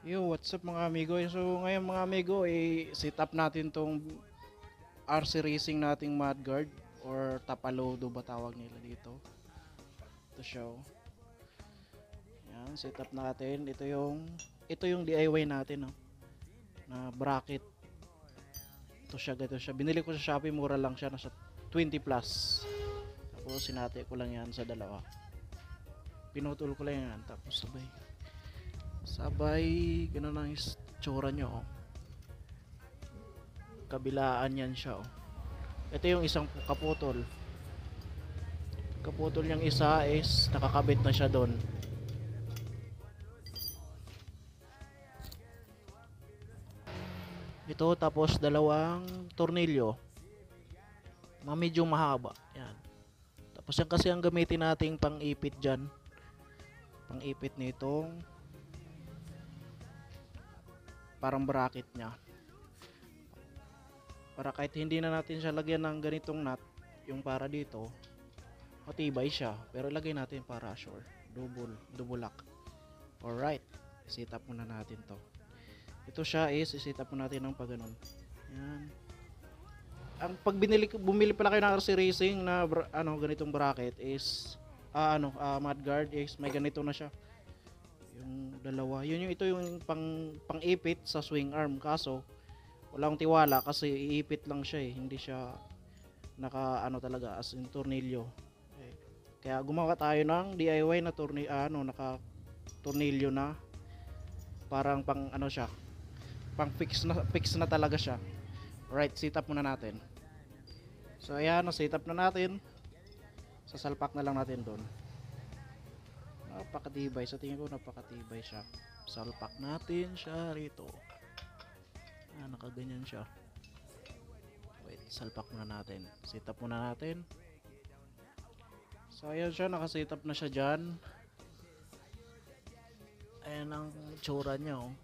Yo, what's up mga amigo? So ngayon mga amigo, set up natin tong RC Racing nating mudguard or tapalodo ba tawag nila dito. Ito siya. Oh. Yan, set up natin. Ito yung DIY natin, no, na bracket. Ito siya, ganito siya. Binili ko sa Shopee, mura lang siya, nasa 20 plus. Tapos sinati ko lang yan sa dalawa. Pinutol ko lang yan, tapos sabay ganun ang itsura nyo. Oh. Kabilaan yan siya. Oh. Ito yung isang kaputol. Kaputol niyang isa is nakakabit na siya doon. Ito, tapos dalawang tornilyo. Medyo mahaba. Yan. Tapos yan kasi ang gamitin nating pang-ipit dyan. Pang-ipit nitong parang bracket niya. Para kahit hindi na natin siya lagyan ng ganitong nut, yung para dito, matibay siya. Pero lagay natin para sure. Double lock. Alright. Set up muna natin to. Ito siya is set up muna natin ng pagganon. Yan. Ang bumili pala kayo ng RC Racing na ganitong bracket is mudguard is may ganito na siya. Yung dalawa. Ito yung pang-ipit sa swing arm, kaso wala akong tiwala kasi iipit lang siya hindi siya naka talaga as in tornilyo. Kaya gumawa tayo ng DIY na naka tornilyo na parang pang siya, pang fix na talaga siya. Right, set up muna natin. So ayan, set up na natin. Sasalpak na lang natin doon. Napakatibay, sa tingin ko napakatibay siya. Salpak natin siya rito. Nakaganyan siya. Wait, salpak muna natin. Set up muna natin. So ayan siya, naka-set up na siya dyan. Ayan ang tsura niya, oh.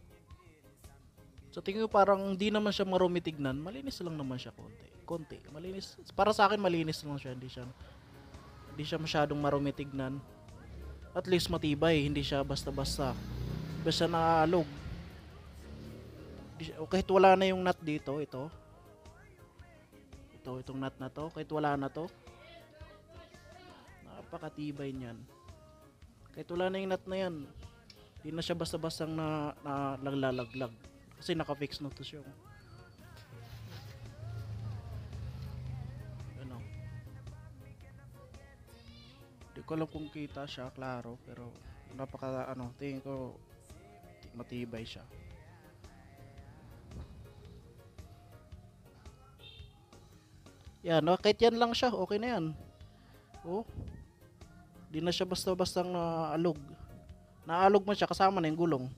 So tingin ko parang hindi naman siya marumi tignan. Malinis lang naman siya konti. Malinis. Para sa akin malinis lang siya, hindi siya masyadong marumi tignan. At least matibay, hindi siya basta-basta. Basta naalog. Kahit wala na yung nut dito, itong nut na to, kahit wala na to, napakatibay niyan. Kahit wala na yung nut na yan, hindi na siya basta-bastang naglalaglag. Kasi naka-fix na to siya. Hindi ko alam kung kita siya, klaro, pero tingin ko matibay siya. Yan, no? Kahit yan lang siya, okay na yan. Oh, di na siya basta-bastang naalog. Naalog man siya, kasama na yung gulong.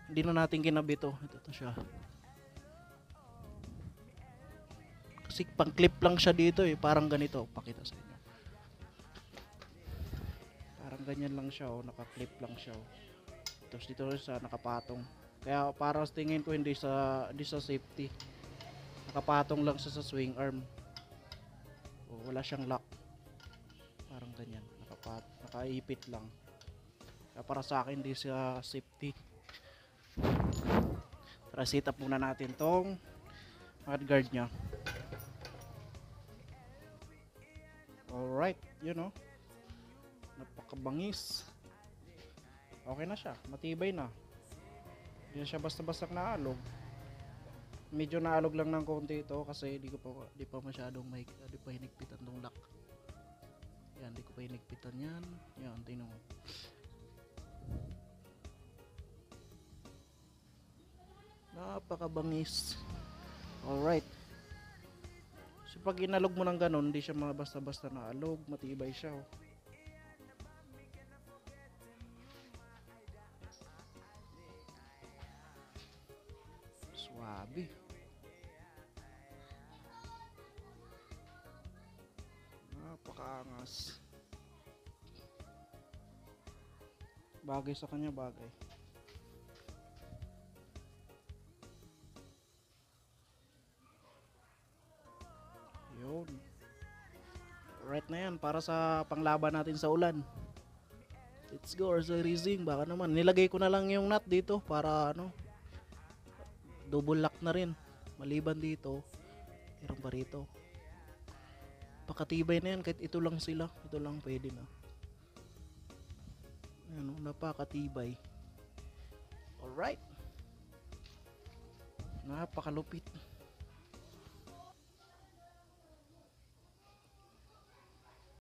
Hindi na natin kinabit to. Ito siya. Kasi pang clip lang siya dito parang ganito. Pakita sa inyo. Parang ganyan lang siya, naka-clip lang siya. Tapos dito sa nakapatong. Kaya para sa tingin ko hindi sa safety. Nakapatong lang siya sa swing arm. Wala siyang lock. Parang ganyan, nakaipit lang. Kaya para sa akin hindi siya safety. Tara, set up muna natin tong mudguard nya. Alright, napakabangis. Okay na siya, matibay na. Hindi na siya basta-basta naalog. Medyo naalog lang ng konti ito kasi di pa masyadong di pa hinigpitan tong lock. Yan, di ko pa hinigpitan yan. Yan, tingnan mo. Napakabangis. Alright. So pag inalog mo ng ganun, hindi siya basta-basta naalog, matibay siya. Swabe. Napakaangas. Bagay sa kanya, bagay. Yun. Right na yan, para sa panglaban natin sa ulan. Let's go, RC Racing. Baka naman. Nilagay ko na lang yung nut dito para ano, double lock na rin. Maliban dito, meron pa rito. Pakatibay na yan kahit ito lang sila. Ito lang pwede na. Ano, napakatibay. Alright. Napakalupit.